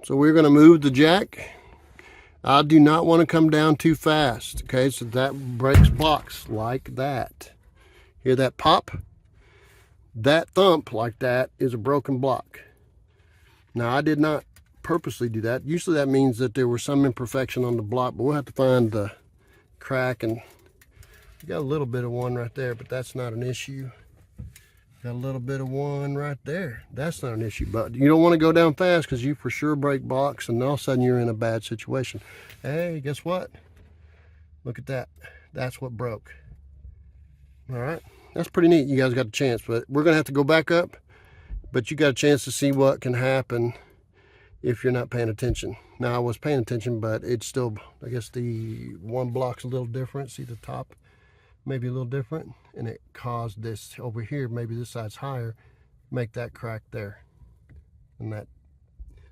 So we're going to move the jack. I do not want to come down too fast. Okay, so that breaks blocks like that. Hear that pop? That thump like that is a broken block. Now I did not purposely do that. Usually that means that there was some imperfection on the block, but we'll have to find the crack, and we got a little bit of one right there, but that's not an issue. Got a little bit of one right there. That's not an issue, but you don't want to go down fast because you for sure break blocks and all of a sudden you're in a bad situation. Hey, guess what? Look at that. That's what broke. All right, that's pretty neat. You guys got a chance, but we're gonna have to go back up, but you got a chance to see what can happen if you're not paying attention. Now I was paying attention, but it's still, I guess the one block's a little different. See the top maybe a little different, and it caused this over here, maybe this side's higher, make that crack there, and that